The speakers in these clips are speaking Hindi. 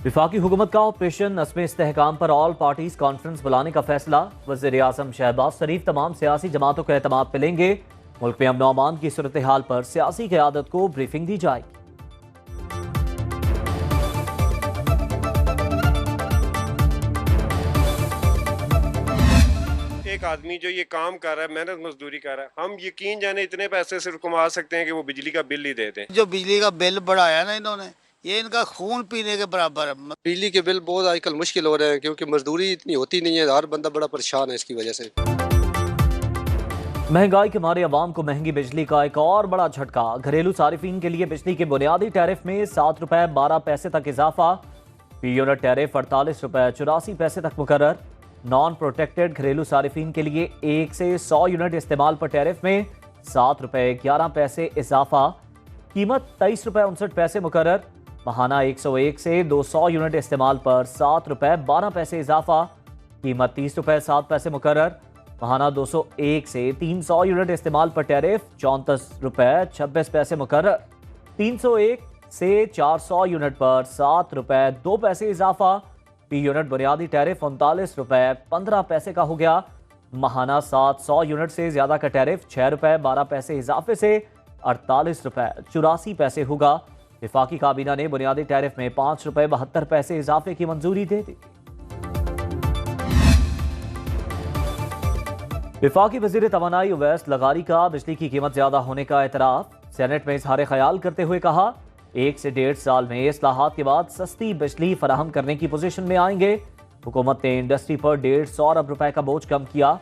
वफाकी हुकूमत का ऑपरेशन नस्म इस्तेहकाम पर ऑल पार्टीज कॉन्फ्रेंस बुलाने का फैसला। वज़ीर आज़म शहबाज शरीफ तमाम सियासी जमातों को एतमाद पे लेंगे। मुल्क में अमन व अमान की सूरत हाल पर सियासी क़यादत को ब्रीफिंग दी जाएगी। एक आदमी जो ये काम कर रहा है, मेहनत मजदूरी कर रहा है, हम यकीन जाने इतने पैसे सिर्फ कमा सकते हैं कि वो बिजली का बिल ही दे दें। जो बिजली का बिल बढ़ाया ना इन्होंने, ये इनका खून पीने के बराबर है। बिजली के बिल बहुत आजकल मुश्किल हो रहे हैं क्योंकि मजदूरी इतनी होती नहीं है। हर बंदा बड़ा परेशान है इसकी वजह से। महंगाई के मारे अवाम को महंगी बिजली का एक और बड़ा झटका। घरेलू सारिफिन के लिए बिजली के बुनियादी टैरिफ में 7 रुपए 12 पैसे तक इजाफा। फी यूनिट टैरिफ 48 रुपए 84 पैसे तक मुकर्रर। नॉन प्रोटेक्टेड घरेलू सारिफिन के लिए 1 से 100 यूनिट इस्तेमाल पर टैरिफ में 7 रुपए 11 पैसे इजाफा। कीमत 23 रुपए 59 पैसे मुकर्रर। महाना 101 से 200 यूनिट इस्तेमाल पर 7 रुपए 12 पैसे इजाफा। कीमत 30 रुपए 7 पैसे मुकर्रर। महाना 201 से 300 यूनिट इस्तेमाल पर टैरिफ 34 रुपए 26 पैसे मुकर्रर। 301 से 400 यूनिट पर 7 रुपए 2 पैसे इजाफा। फी यूनिट बुनियादी टैरिफ 39 रुपए 15 पैसे का हो गया। महाना 700 यूनिट से ज्यादा का टैरिफ 6 रुपए 12 पैसे इजाफे से 48 रुपए 84 पैसे होगा। वफाकी काबीना ने बुनियादी टैरिफ में 5 रुपए 72 पैसे इजाफे की मंजूरी दे दी। वफाकी वजीर तवानाई उवैस लगारी का बिजली की कीमत ज्यादा होने का एतराफ। सेनेट में इजहार ख्याल करते हुए कहा 1 से 1.5 साल में इस्लाहात के बाद सस्ती बिजली फराहम करने की पोजीशन में आएंगे। हुकूमत ने इंडस्ट्री पर 150 अरब रुपए का बोझ कम किया।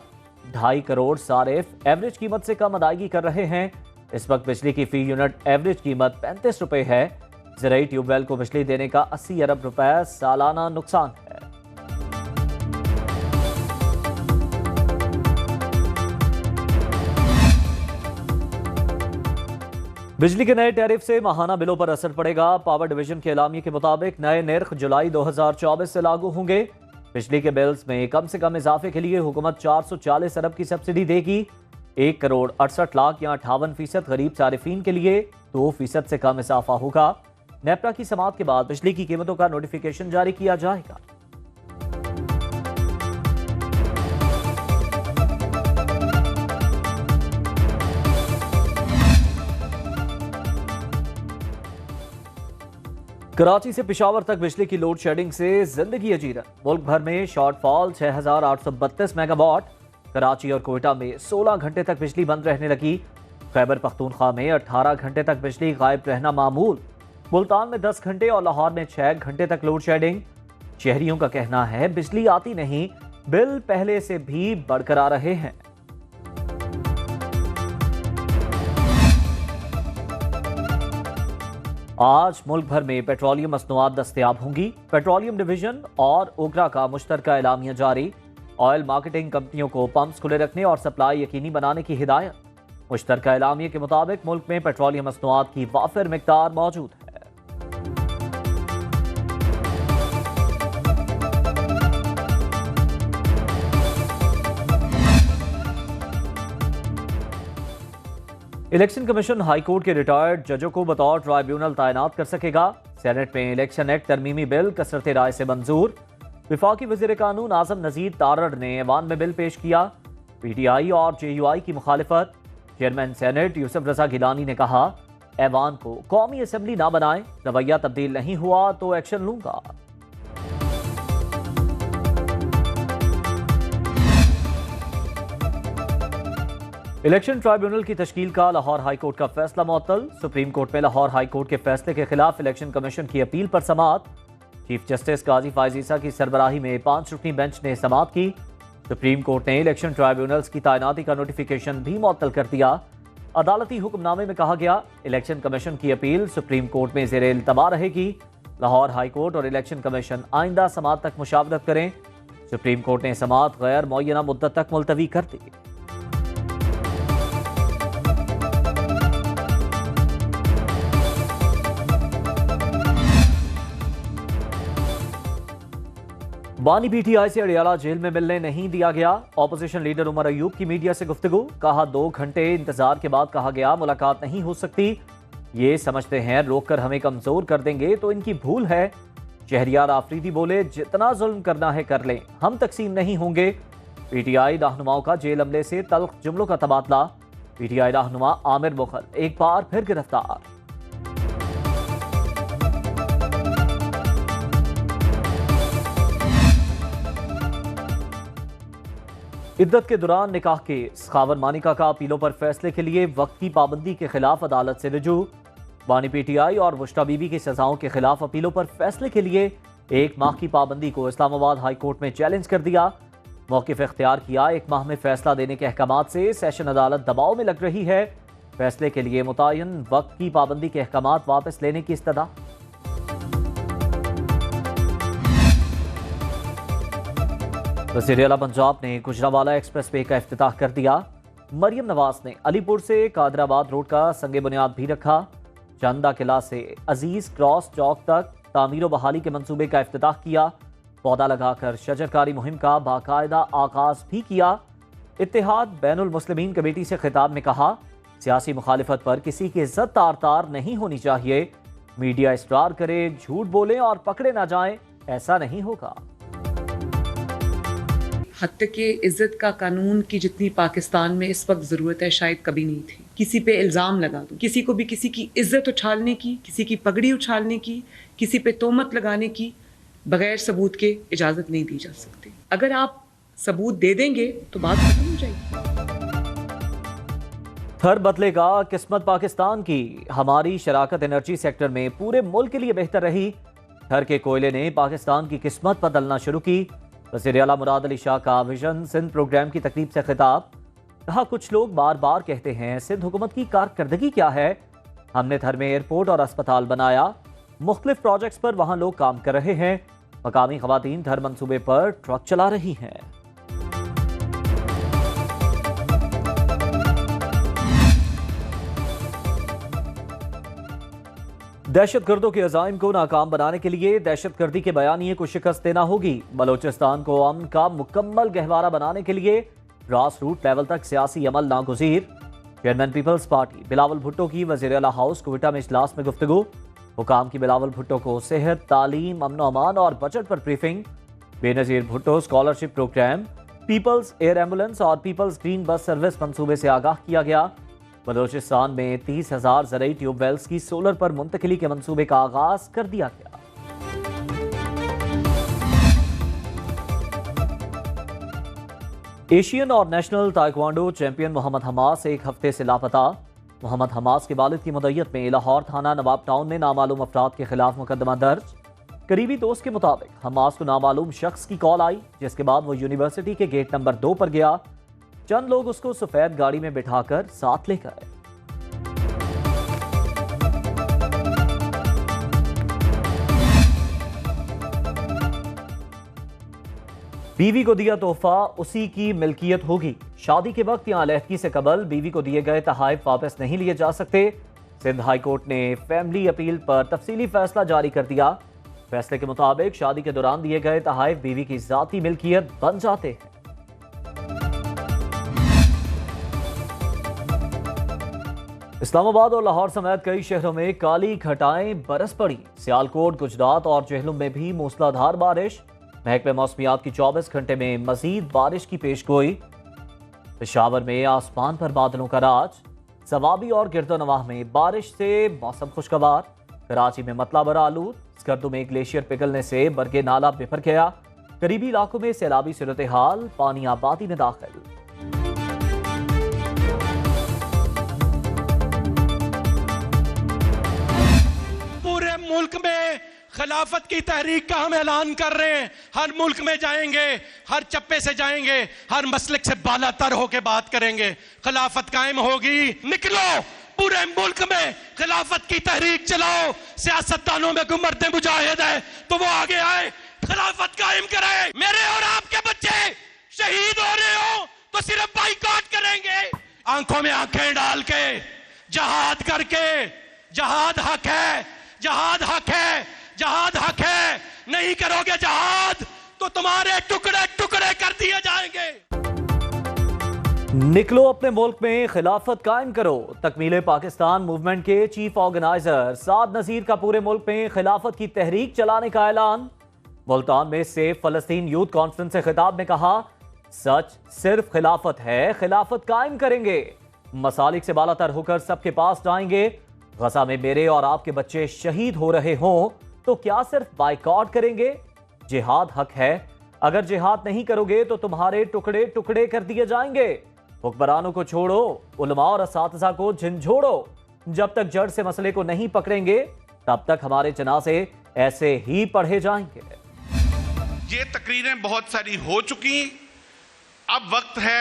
2.5 करोड़ सारिफ एवरेज कीमत से कम अदायगी कर रहे हैं। इस वक्त बिजली की फी यूनिट एवरेज कीमत 35 रुपए है। ज़राई ट्यूबवेल को बिजली देने का 80 अरब रुपए सालाना नुकसान है। बिजली के नए टैरिफ से माहाना बिलों पर असर पड़ेगा। पावर डिवीजन के एलामिये के मुताबिक नए निर्ख जुलाई 2024 से लागू होंगे। बिजली के बिल्स में कम से कम इजाफे के लिए हुकूमत 440 अरब की सब्सिडी देगी। 1 करोड़ 68 लाख या 58% गरीब सारिफीन के लिए 2% से कम इजाफा होगा। नेपरा की समाअत के बाद बिजली की कीमतों का नोटिफिकेशन जारी किया जाएगा। कराची से पेशावर तक बिजली की लोड शेडिंग से जिंदगी अजीरन। मुल्क भर में शॉर्टफॉल 6832 मेगावाट। कराची और कोयटा में 16 घंटे तक बिजली बंद रहने लगी। खैबर पख्तूनख्वा में 18 घंटे तक बिजली गायब रहना मामूल। मुल्तान में 10 घंटे और लाहौर में 6 घंटे तक लोड शेडिंग। शहरियों का कहना है बिजली आती नहीं, बिल पहले से भी बढ़कर आ रहे हैं। आज मुल्क भर में पेट्रोलियम मसनूआत दस्तयाब होंगी। पेट्रोलियम डिवीजन और ओगरा का मुश्तरका एलामिया जारी। ऑयल मार्केटिंग कंपनियों को पंप्स खुले रखने और सप्लाई यकीनी बनाने की हिदायत। मुश्तरका एलामिया के मुताबिक मुल्क में पेट्रोलियम मसनूआत की वाफिर मिकदार मौजूद है। इलेक्शन कमीशन हाईकोर्ट के रिटायर्ड जजों को बतौर ट्राइब्यूनल तैनात कर सकेगा। सेनेट में इलेक्शन एक्ट तरमीमी बिल कसरत राय से मंजूर। वफाकी वजीर कानून आजम नजीर तारड़ ने ऐवान में बिल पेश किया। PTI और JUI की मुखालिफत। चेयरमैन सेनेट यूसुफ रजा गिलानी ने कहा ऐवान को कौमी असम्बली ना बनाएं, रवैया तब्दील नहीं हुआ तो एक्शन लूंगा। इलेक्शन ट्राइब्यूनल की तश्कील का लाहौर हाई कोर्ट का फैसला मुअत्तल। सुप्रीम कोर्ट में लाहौर हाई कोर्ट के फैसले के खिलाफ इलेक्शन कमीशन की अपील पर समाअत। चीफ जस्टिस काजी फायज ईसा की सरबराही में 5 रुकनी बेंच ने समाअत की। सुप्रीम कोर्ट ने इलेक्शन ट्राइब्यूनल्स की तैनाती का नोटिफिकेशन भी मुअत्तल कर दिया। अदालती हुक्मनामे में कहा गया इलेक्शन कमीशन की अपील सुप्रीम कोर्ट में ज़ेर इल्तवा रहेगी। लाहौर हाई कोर्ट और इलेक्शन कमीशन आइंदा समाअत तक मुशावरत करें। सुप्रीम कोर्ट ने समाअत गैर मुअय्यना मुद्दत तक मुलतवी कर दी। बानी PTI से अडियाला जेल में मिलने नहीं दिया गया। ऑपोजिशन लीडर उमर अयूब की मीडिया से गुफ्तगू। कहा 2 घंटे इंतजार के बाद कहा गया मुलाकात नहीं हो सकती। ये समझते हैं रोक कर हमें कमजोर कर देंगे तो इनकी भूल है। शहरियार आफरीदी बोले, जितना जुल्म करना है कर लें, हम तकसीम नहीं होंगे। पीटीआई रहनुमाओं का जेल अमले से तल्ख जुमलों का तबादला। पीटीआई रहनुमा आमिर मुगल एक बार फिर गिरफ्तार। इद्दत के दौरान निकाह केस। खावर मानिका का अपीलों पर फैसले के लिए वक्त की पाबंदी के खिलाफ अदालत से रुजू। बानी पीटीआई और मुश्ता बीबी की सजाओं के खिलाफ अपीलों पर फैसले के लिए 1 माह की पाबंदी को इस्लामाबाद हाई कोर्ट में चैलेंज कर दिया। मौक़िफ़ इख्तियार किया। 1 माह में फैसला देने के अहकामात से सेशन अदालत दबाव में लग रही है। फैसले के लिए मुतय्यन वक्त की पाबंदी के अहकामात वापस लेने की इस्तदा। वज़ीर आला पंजाब ने गुजरावाला एक्सप्रेस वे का इफ्तिताह कर दिया। मरियम नवाज ने अलीपुर से कादराबाद रोड का संगे बुनियाद भी रखा। चंदा किला से अजीज क्रॉस चौक तक तामीर व बहाली के मंसूबे का इफ्तिताह किया। पौधा लगाकर शजरकारी मुहिम का बाकायदा आगाज भी किया। इत्तेहाद बैनुल मुस्लिमीन कमेटी से खिताब में कहा, सियासी मुखालिफत पर किसी की इज्जत तार तार नहीं होनी चाहिए। मीडिया इसरार करे, झूठ बोले और पकड़े ना जाएं, ऐसा नहीं होगा। हत्या के इज्जत का कानून की जितनी पाकिस्तान में इस वक्त ज़रूरत है शायद कभी नहीं थी। किसी पे इल्ज़ाम लगा दो, किसी को भी किसी की इज्जत उछालने की, किसी की पगड़ी उछालने की, किसी पे तोहमत लगाने की बगैर सबूत के इजाज़त नहीं दी जा सकती। अगर आप सबूत दे देंगे तो बात खत्म हो जाएगी। थर बदलेगा, किस्मत पाकिस्तान की। हमारी शराकत एनर्जी सेक्टर में पूरे मुल्क के लिए बेहतर रही। थर के कोयले ने पाकिस्तान की किस्मत बदलना शुरू की। वज़ीर आला मुराद अली शाह का विजन सिंध प्रोग्राम की तकरीब से खिताब। कहा, कुछ लोग बार बार कहते हैं सिंध हुकूमत की कारकर्दगी क्या है। हमने थर में एयरपोर्ट और अस्पताल बनाया। मुख्तलिफ प्रोजेक्ट्स पर वहां लोग काम कर रहे हैं। मकामी खवातीन थर मंसूबे पर ट्रक चला रही हैं। दहशतगर्दों के अज़ाइम को नाकाम बनाने के लिए दहशतगर्दी के बयानिए को शिकस्त देना होगी। बलोचिस्तान को अमन का मुकम्मल गहवारा बनाने के लिए ग्रास रूट लेवल तक सियासी अमल नागुज़ीर। Chairman peoples party Bilawal Bhutto की वज़ीर आला हाउस क्विटा में इजलास में गुफ्तगू। हुकाम की बिलावल भुट्टो को सेहत, तालीम, अमन अमान और बजट पर briefing. Benazir Bhutto scholarship program, people's air ambulance और पीपल्स ग्रीन बस सर्विस मंसूबे से आगाह किया गया। बलोचिस्तान में 30,000 ज़रई ट्यूबवेल्स की सोलर पर मुंतकिली के मंसूबे का आगाज कर दिया गया। एशियन और national taekwondo champion Mohammad Hamas 1 हफ्ते से लापता। मोहम्मद हमास के वालिद की मदय्यत में लाहौर थाना नवाब टाउन में नामालूम अफराद के खिलाफ मुकदमा दर्ज। करीबी दोस्त के मुताबिक हमास को नामालूम शख्स की कॉल आई, जिसके बाद वो यूनिवर्सिटी के गेट नंबर 2 पर गया। चंद लोग उसको सफेद गाड़ी में बिठाकर साथ ले गए। बीवी को दिया तोहफा उसी की मिल्कियत होगी। शादी के वक्त या अलहदगी से कबल बीवी को दिए गए तहाइफ वापस नहीं लिए जा सकते। सिंध हाई कोर्ट ने फैमिली अपील पर तफसीली फैसला जारी कर दिया। फैसले के मुताबिक शादी के दौरान दिए गए तहाइफ बीवी की जाती मिल्कियत बन जाते हैं। इस्लामाबाद और लाहौर समेत कई शहरों में काली घटाएं बरस पड़ी। सियालकोट, गुजरात और जेहलम में भी मूसलाधार बारिश। महकमे मौसमियात की 24 घंटे में मजीद बारिश की पेशगोई। पेशावर में आसमान पर बादलों का राज। सवाबी और गिरदोनवाह में बारिश से मौसम खुशगवार। कराची में मतलाबर आलूद। स्कर्दू में ग्लेशियर पिघलने से बरगे नाला बिफर गया। करीबी इलाकों में सैलाबी सूरत हाल, पानी आबादी में दाखिल। पूरे मुल्क में खिलाफत की तहरीक का हम ऐलान कर रहे हैं। हर मुल्क में जाएंगे, हर चप्पे से जाएंगे, हर मसलक से बालातर होके बात करेंगे। खिलाफत कायम होगी। निकलो, पूरे मुल्क में खिलाफत की तहरीक चलाओ। सियासतदानों में कोई मर्द मुजाहिद है तो वो आगे आए, खिलाफत कायम करे। मेरे और आपके बच्चे शहीद हो रहे हो तो सिर्फ बाइकआउट करेंगे। आंखों में आंखें डाल के जहाद करके, जहाद हक है, जहाद हक है, जहाद हक है। नहीं करोगे जहाद तो तुम्हारे टुकड़े टुकड़े कर दिए जाएंगे। निकलो अपने मुल्क में खिलाफत कायम करो। तकमीले पाकिस्तान मूवमेंट के चीफ ऑर्गेनाइजर साद नज़ीर का पूरे मुल्क में खिलाफत की तहरीक चलाने का ऐलान। मुल्तान में सेफ फलस्तीन यूथ कॉन्फ्रेंस से खिताब में कहा, सच सिर्फ खिलाफत है, खिलाफत कायम करेंगे। मसालिक से बालातर होकर सबके पास जाएंगे। गजा में मेरे और आपके बच्चे शहीद हो रहे हों तो क्या सिर्फ बाइकआउट करेंगे? जिहाद हक है, अगर जिहाद नहीं करोगे तो तुम्हारे टुकड़े टुकड़े कर दिए जाएंगे। हुक्मरानों को छोड़ो, उलमा और असातिज़ा को झंझोड़ो। जब तक जड़ से मसले को नहीं पकड़ेंगे तब तक हमारे जनाजे ऐसे ही पढ़े जाएंगे। ये तकरीरें बहुत सारी हो चुकी, अब वक्त है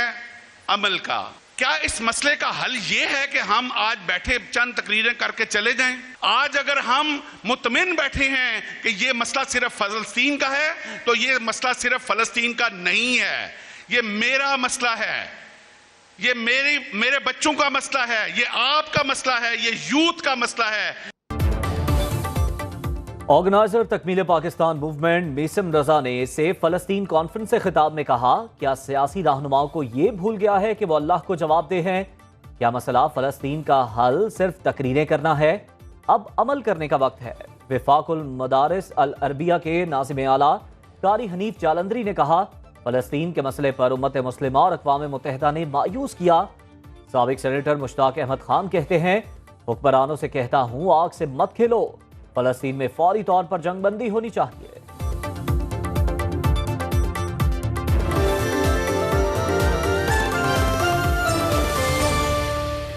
अमल का। क्या इस मसले का हल ये है कि हम आज बैठे चंद तकरीरें करके चले जाएं? आज अगर हम मुतमिन बैठे हैं कि ये मसला सिर्फ फलस्तीन का है, तो ये मसला सिर्फ फलस्तीन का नहीं है, ये मेरा मसला है, ये मेरे बच्चों का मसला है, ये आपका मसला है, ये यूथ का मसला है। ऑर्गेनाइजर तकमीले पाकिस्तान मूवमेंट मीसम रजा ने सेफ फलस्तीन कॉन्फ्रेंस से खिताब में कहा, क्या सियासी रहनुमाओं को यह भूल गया है कि वो अल्लाह को जवाब दे हैं? क्या मसला फलस्तीन का हल सिर्फ तकरीरें करना है? अब अमल करने का वक्त है। विफाकुल मदारिस अल अरबिया के नाज़िम आला कारी हनीफ जालंधरी ने कहा, फलस्तीन के मसले पर उम्मत मुस्लिमा और अक़वाम मुत्तहिदा ने मायूस किया। साबिक सेनेटर मुश्ताक अहमद खान कहते हैं, हुक्मरानों से कहता हूं आग से मत खेलो, फलस्तीन में फौरी तौर पर जंगबंदी होनी चाहिए।